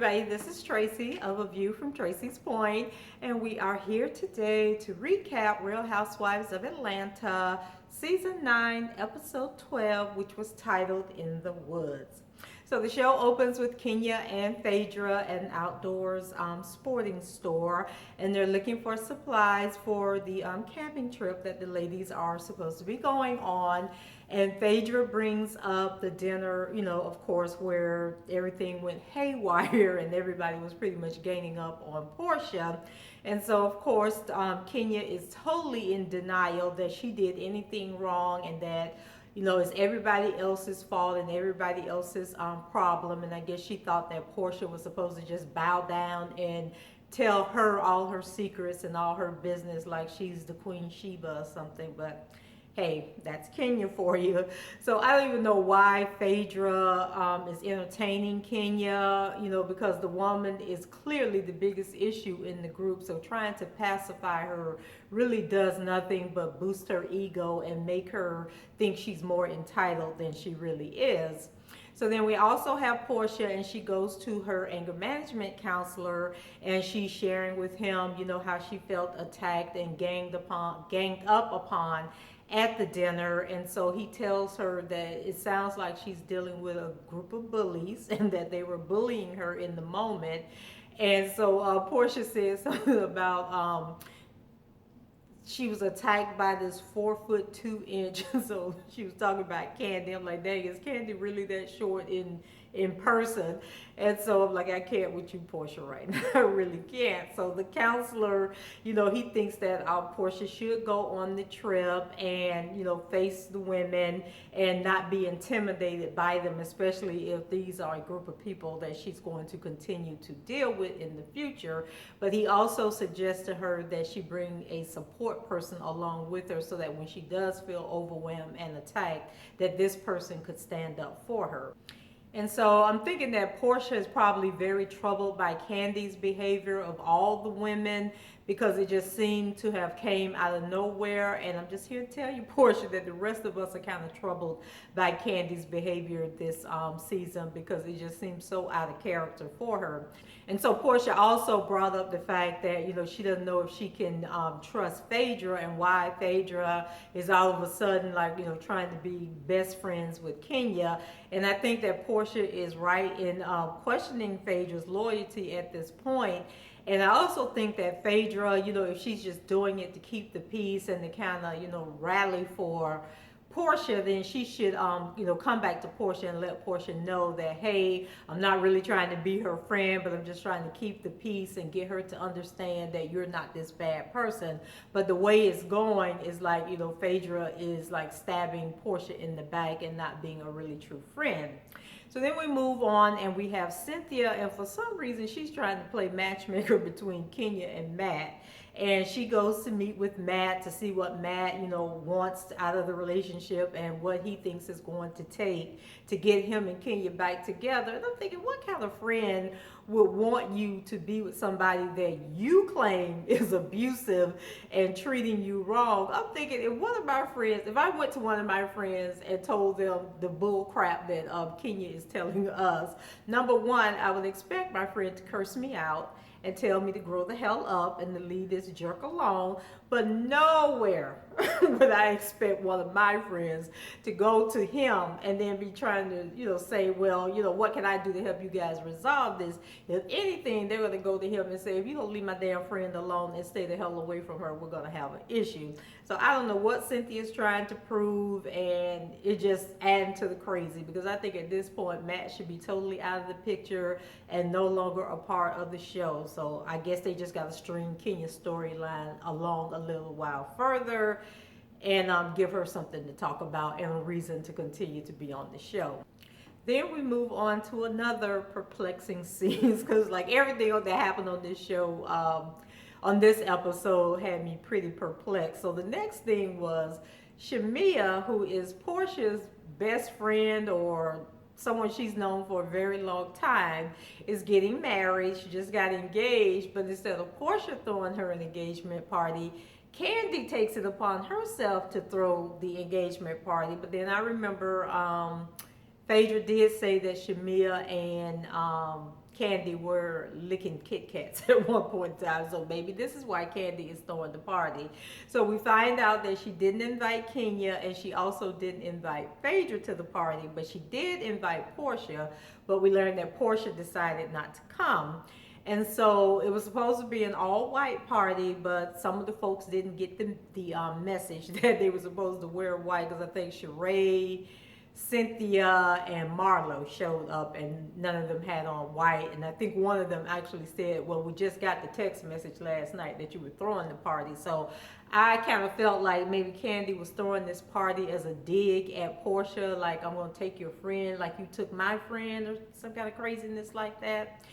everybody, this is Tracy of A View from Tracy's Point, and we are here today to recap Real Housewives of Atlanta, Season 9, Episode 12, which was titled In the Woods. So the show opens with Kenya and Phaedra at an outdoors sporting store, and they're looking for supplies for the camping trip that the ladies are supposed to be going on. And Phaedra brings up the dinner, of course, where everything went haywire and everybody was pretty much gaining up on Porsha. And so, of course, Kenya is totally in denial that she did anything wrong and that it's everybody else's fault and everybody else's problem. And I guess she thought that Porsha was supposed to just bow down and tell her all her secrets and all her business like she's the Queen Sheba or something. But hey, that's Kenya for you. So I don't even know why Phaedra is entertaining Kenya, because the woman is clearly the biggest issue in the group. So trying to pacify her really does nothing but boost her ego and make her think she's more entitled than she really is. So then we also have Porsha, and she goes to her anger management counselor, and she's sharing with him, how she felt attacked and ganged up upon at the dinner. And so he tells her that it sounds like she's dealing with a group of bullies and that they were bullying her in the moment. And so Porsha says something about she was attacked by this 4'2". So she was talking about Kandi. I'm like, dang, is Kandi really that short in person? And so I'm like, I can't with you, Porsha, right now. I really can't. So the counselor, he thinks that Porsha should go on the trip and, face the women and not be intimidated by them, especially if these are a group of people that she's going to continue to deal with in the future. But he also suggests to her that she bring a support person along with her so that when she does feel overwhelmed and attacked, that this person could stand up for her. And so I'm thinking that Porsha is probably very troubled by Kandi's behavior of all the women, because it just seemed to have came out of nowhere. And I'm just here to tell you, Porsha, that the rest of us are kind of troubled by Kandi's behavior this season, because it just seems so out of character for her. And so Porsha also brought up the fact that, she doesn't know if she can trust Phaedra, and why Phaedra is all of a sudden like, trying to be best friends with Kenya. And I think that Porsha is right in questioning Phaedra's loyalty at this point. And I also think that Phaedra, if she's just doing it to keep the peace and to kind of, rally for Porsha, then she should, come back to Porsha and let Porsha know that, hey, I'm not really trying to be her friend, but I'm just trying to keep the peace and get her to understand that you're not this bad person. But the way it's going is like, Phaedra is like stabbing Porsha in the back and not being a really true friend. So then we move on and we have Cynthia, and for some reason she's trying to play matchmaker between Kenya and Matt. And she goes to meet with Matt to see what Matt, wants out of the relationship and what he thinks is going to take to get him and Kenya back together. And I'm thinking, what kind of friend would want you to be with somebody that you claim is abusive and treating you wrong? I'm thinking, if I went to one of my friends and told them the bull crap that Kenya is telling us, number one, I would expect my friend to curse me out and tell me to grow the hell up and to leave this jerk alone. But nowhere would I expect one of my friends to go to him and then be trying to, say, well, what can I do to help you guys resolve this? If anything, they're going to go to him and say, if you don't leave my damn friend alone and stay the hell away from her, we're going to have an issue. So I don't know what Cynthia's trying to prove, and it just adding to the crazy, because I think at this point, Matt should be totally out of the picture and no longer a part of the show. So I guess they just got to string Kenya's storyline along a little while further and give her something to talk about and a reason to continue to be on the show. Then we move on to another perplexing scene, because like everything that happened on this show, on this episode, had me pretty perplexed. So the next thing was Shamea, who is Porsha's best friend or someone she's known for a very long time, is getting married. She just got engaged, but instead of Porsha throwing her an engagement party, Kandi takes it upon herself to throw the engagement party. But then I remember Phaedra did say that Shamea and Kandi were licking Kit Kats at one point in time. So maybe this is why Kandi is throwing the party. So we find out that she didn't invite Kenya, and she also didn't invite Phaedra to the party, but she did invite Porsha. But we learned that Porsha decided not to come. And so it was supposed to be an all-white party, but some of the folks didn't get the message that they were supposed to wear white, because I think Sheree, Cynthia, and Marlo showed up, and none of them had on white. And I think one of them actually said, well, we just got the text message last night that you were throwing the party. So I kind of felt like maybe Kandi was throwing this party as a dig at Porsha, like, I'm going to take your friend like you took my friend, or some kind of craziness like that.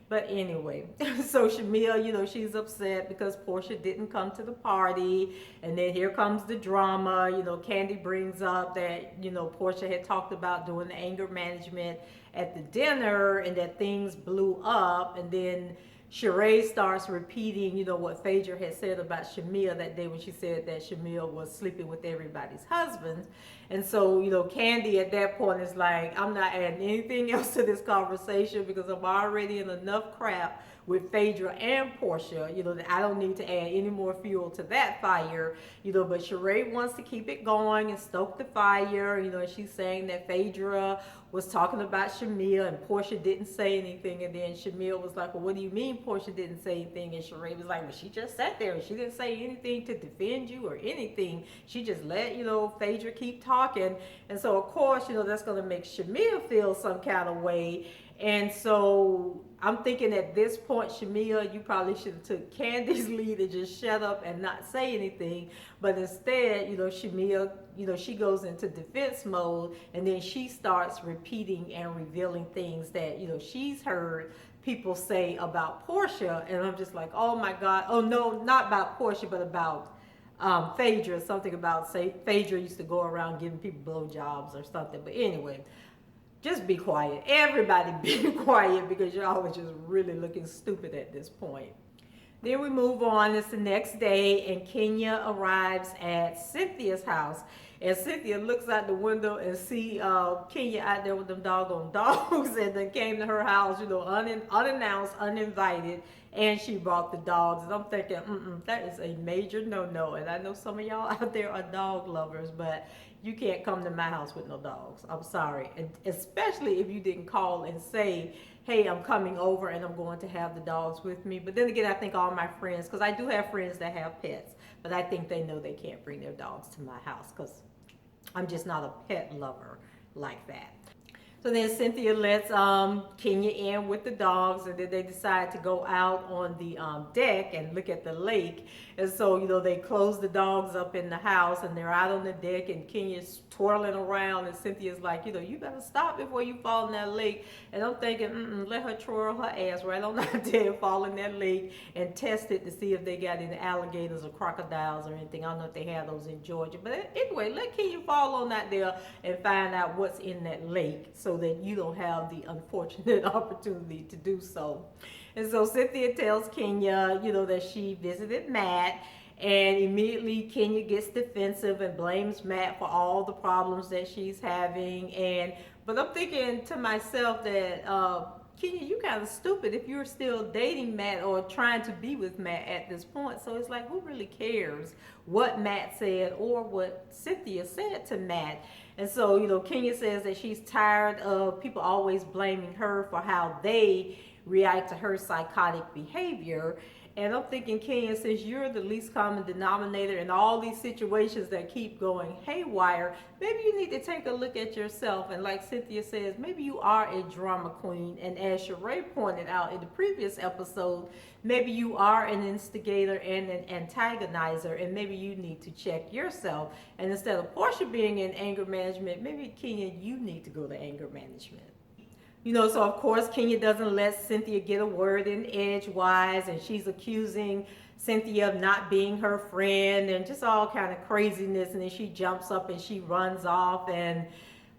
But anyway, so Shamea, she's upset because Porsha didn't come to the party. And then here comes the drama. Kandi brings up that, Porsha had talked about doing the anger management at the dinner, and that things blew up. And then Sheree starts repeating, what Phaedra had said about Shamea that day, when she said that Shamea was sleeping with everybody's husbands. And so, Kandi at that point is like, I'm not adding anything else to this conversation, because I'm already in enough crap with Phaedra and Porsha, that I don't need to add any more fuel to that fire, but Sheree wants to keep it going and stoke the fire, and she's saying that Phaedra was talking about Shamea and Porsha didn't say anything, and then Shamea was like, well, what do you mean Porsha didn't say anything? And Sheree was like, well, she just sat there and she didn't say anything to defend you or anything. She just let, Phaedra keep talking. And so, of course, that's going to make Shamea feel some kind of way. And so I'm thinking at this point, Shamea, you probably should have took Kandi's lead and just shut up and not say anything. But instead, Shamea, she goes into defense mode, and then she starts repeating and revealing things that, she's heard people say about Porsha. And I'm just like, oh my God. Oh no, not about Porsha, but about Phaedra. Something about, say, Phaedra used to go around giving people blowjobs or something. But anyway, just be quiet. Everybody be quiet, because y'all are just really looking stupid at this point. Then we move on. It's the next day, and Kenya arrives at Cynthia's house. And Cynthia looks out the window and see Kenya out there with them doggone dogs, and then came to her house, unannounced, uninvited, and she brought the dogs. And I'm thinking, that is a major no-no. And I know some of y'all out there are dog lovers, but you can't come to my house with no dogs. I'm sorry. And especially if you didn't call and say, hey, I'm coming over and I'm going to have the dogs with me. But then again, I think all my friends, because I do have friends that have pets, but I think they know they can't bring their dogs to my house, because I'm just not a pet lover like that. So then Cynthia lets Kenya in with the dogs, and then they decide to go out on the deck and look at the lake. And so, they close the dogs up in the house, and they're out on the deck, and Kenya's twirling around, and Cynthia's like, you better stop before you fall in that lake. And I'm thinking, let her twirl her ass right on out there and fall in that lake and test it to see if they got any alligators or crocodiles or anything. I don't know if they have those in Georgia. But anyway, let Kenya fall on out there and find out what's in that lake, so that you don't have the unfortunate opportunity to do so. And so Cynthia tells Kenya, that she visited Matt, and immediately Kenya gets defensive and blames Matt for all the problems that she's having. But I'm thinking to myself that Kenya, you kind of stupid if you're still dating Matt or trying to be with Matt at this point. So it's like, who really cares what Matt said or what Cynthia said to Matt? And so, Kenya says that she's tired of people always blaming her for how they react to her psychotic behavior. And I'm thinking, Kenya, since you're the least common denominator in all these situations that keep going haywire, maybe you need to take a look at yourself. And like Cynthia says, maybe you are a drama queen. And as Sheree pointed out in the previous episode, maybe you are an instigator and an antagonizer, and maybe you need to check yourself. And instead of Porsha being in anger management, maybe, Kenya, you need to go to anger management. So of course Kenya doesn't let Cynthia get a word in edgewise, and she's accusing Cynthia of not being her friend and just all kind of craziness. And then she jumps up and she runs off, and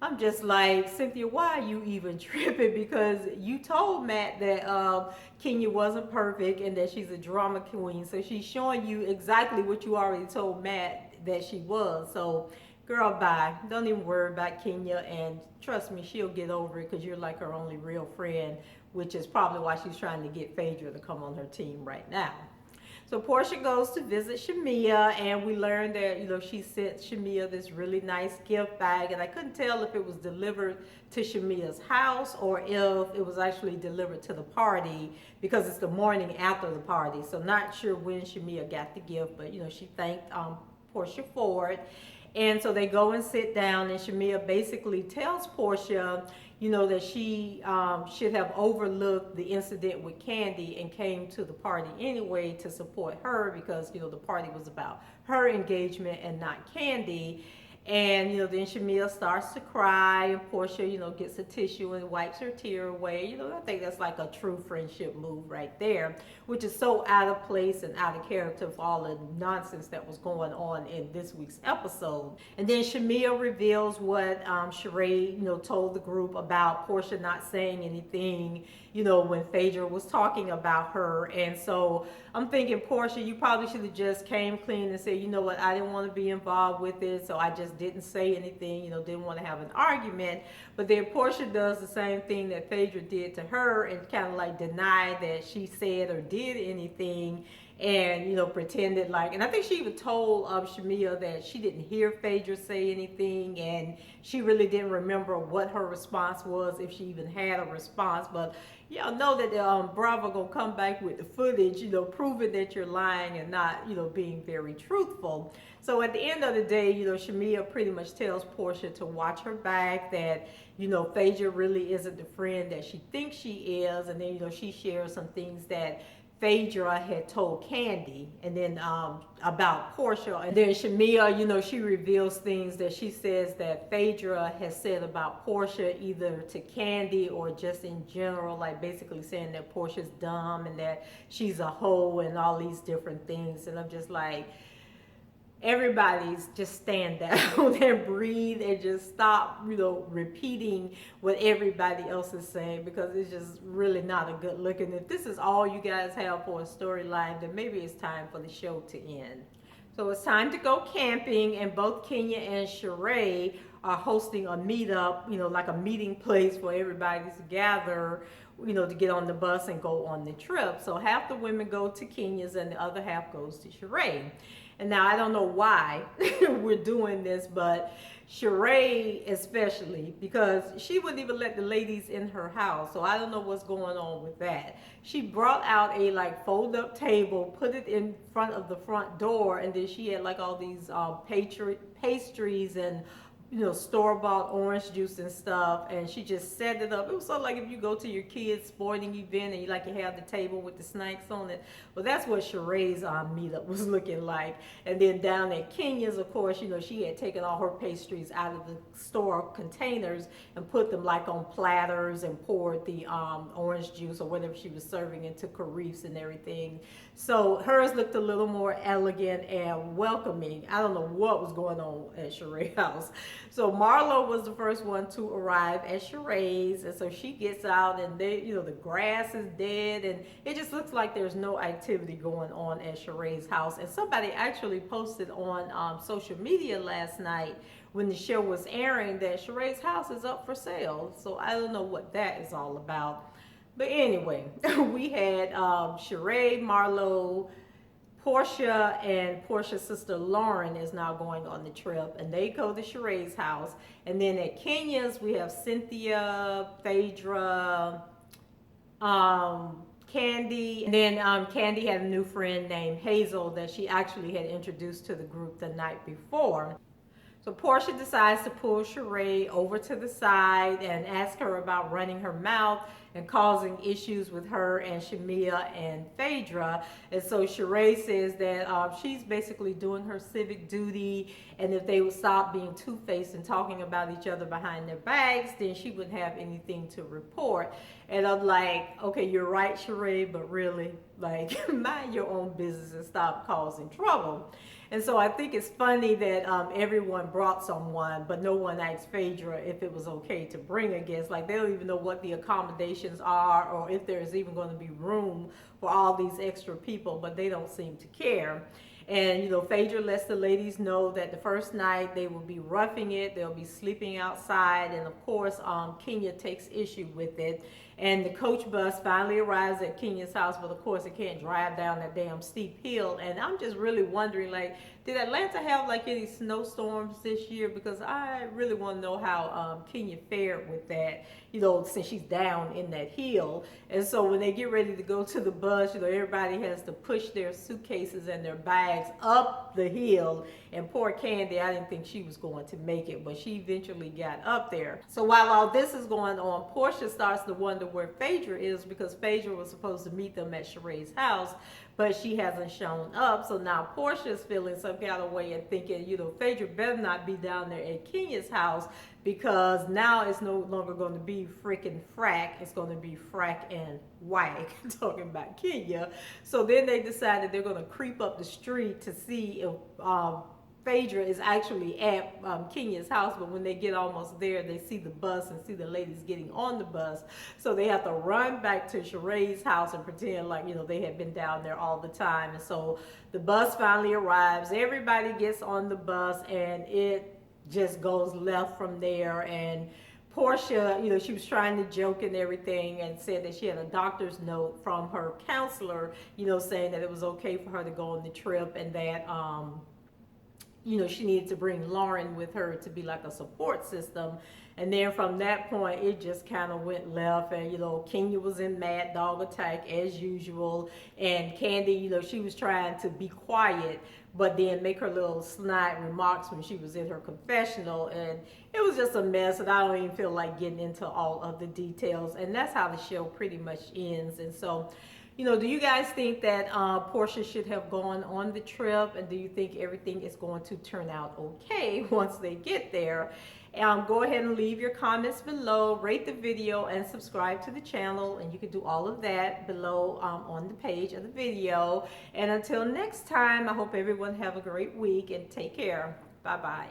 I'm just like, Cynthia, why are you even tripping? Because you told Matt that Kenya wasn't perfect and that she's a drama queen. So she's showing you exactly what you already told Matt that she was. So girl, bye. Don't even worry about Kenya, and trust me, she'll get over it, because you're like her only real friend which is probably why she's trying to get Phaedra to come on her team right now. So Porsha goes to visit Shamea, and we learned that, she sent Shamea this really nice gift bag, and I couldn't tell if it was delivered to Shamea's house or if it was actually delivered to the party, because it's the morning after the party. So not sure when Shamea got the gift, but she thanked Porsha for it. And so they go and sit down, and Shamea basically tells Porsha, that she should have overlooked the incident with Kandi and came to the party anyway to support her, because, the party was about her engagement and not Kandi. And, then Shamea starts to cry, and Porsha, gets a tissue and wipes her tear away. I think that's like a true friendship move right there, which is so out of place and out of character for all the nonsense that was going on in this week's episode. And then Shamea reveals what Sheree, told the group about Porsha not saying anything, when Phaedra was talking about her. And so I'm thinking, Porsha, you probably should have just came clean and said, what, I didn't want to be involved with it, so I just didn't say anything, didn't want to have an argument. But then Porsha does the same thing that Phaedra did to her and kind of like deny that she said or did anything, and pretended like, and I think she even told Shamea that she didn't hear Phaedra say anything, and she really didn't remember what her response was, if she even had a response. But y'all know that Bravo gonna come back with the footage, proving that you're lying and not, being very truthful. So at the end of the day, Shamea pretty much tells Porsha to watch her back, that, Phaedra really isn't the friend that she thinks she is. And then, she shares some things that Phaedra had told Kandi, and then about Porsha. And then Shamea, she reveals things that she says that Phaedra has said about Porsha, either to Kandi or just in general, like basically saying that Portia's dumb and that she's a hoe and all these different things. And I'm just like, everybody's just stand down and breathe and just stop, repeating what everybody else is saying, because it's just really not a good look. And if this is all you guys have for a storyline, then maybe it's time for the show to end. So it's time to go camping, and both Kenya and Sheree are hosting a meetup, like a meeting place for everybody to gather, to get on the bus and go on the trip. So half the women go to Kenya's and the other half goes to Sheree. And now I don't know why we're doing this, but Sheree especially, because she wouldn't even let the ladies in her house. So I don't know what's going on with that. She brought out a like fold up table, put it in front of the front door, and then she had like all these pastries and store-bought orange juice and stuff, and she just set it up. It was sort of like if you go to your kids' sporting event and you have the table with the snacks on it. Well, that's what Sheree's meetup was looking like. And then down at Kenya's, of course, she had taken all her pastries out of the store containers and put them like on platters and poured the orange juice or whatever she was serving into carafes and everything. So hers looked a little more elegant and welcoming. I don't know what was going on at Sheree's house. So Marlo was the first one to arrive at Sheree's, and so she gets out, and the grass is dead, and it just looks like there's no activity going on at Sheree's house. And somebody actually posted on social media last night when the show was airing that Sheree's house is up for sale. So I don't know what that is all about. But anyway, we had Sheree, Marlo, Porsha, and Porsha's sister Lauren is now going on the trip, and they go to Sheree's house. And then at Kenya's, we have Cynthia, Phaedra, Kandi, and then Kandi had a new friend named Hazel that she actually had introduced to the group the night before. So Porsha decides to pull Sheree over to the side and ask her about running her mouth and causing issues with her and Shamea and Phaedra. And so Sheree says that she's basically doing her civic duty, and if they would stop being two-faced and talking about each other behind their backs, then she wouldn't have anything to report. And I'm like, okay, you're right, Sheree, but really, like, mind your own business and stop causing trouble. And so I think it's funny that everyone brought someone, but no one asked Phaedra if it was okay to bring a guest. Like, they don't even know what the accommodations are or if there's even going to be room for all these extra people, but they don't seem to care. And, Phaedra lets the ladies know that the first night they will be roughing it. They'll be sleeping outside. And, of course, Kenya takes issue with it. And the coach bus finally arrives at Kenya's house, but of course it can't drive down that damn steep hill. And I'm just really wondering, like, did Atlanta have like any snowstorms this year? Because I really want to know how Kenya fared with that, since she's down in that hill. And so when they get ready to go to the bus, everybody has to push their suitcases and their bags up the hill. And poor Kandi, I didn't think she was going to make it, but she eventually got up there. So while all this is going on, Porsha starts to wonder where Phaedra is, because Phaedra was supposed to meet them at Sheree's house, but she hasn't shown up. So now Porsha is feeling some kind of way and thinking, Phaedra better not be down there at Kenya's house, because now it's no longer going to be freaking frack. It's going to be frack and whack, talking about Kenya. So then they decided they're going to creep up the street to see if Phaedra is actually at Kenya's house, but when they get almost there, they see the bus and see the ladies getting on the bus. So they have to run back to Sheree's house and pretend like, they had been down there all the time. And so the bus finally arrives. Everybody gets on the bus, and it just goes left from there. And Porsha, she was trying to joke and everything, and said that she had a doctor's note from her counselor, saying that it was okay for her to go on the trip, and that she needed to bring Lauren with her to be like a support system. And then from that point, it just kind of went left. And, Kenya was in mad dog attack as usual. And Kandi, she was trying to be quiet, but then make her little snide remarks when she was in her confessional. And it was just a mess. And I don't even feel like getting into all of the details. And that's how the show pretty much ends. And so, do you guys think that Porsha should have gone on the trip? And do you think everything is going to turn out okay once they get there? Go ahead and leave your comments below, rate the video, and subscribe to the channel. And you can do all of that below on the page of the video. And until next time, I hope everyone have a great week and take care. Bye-bye.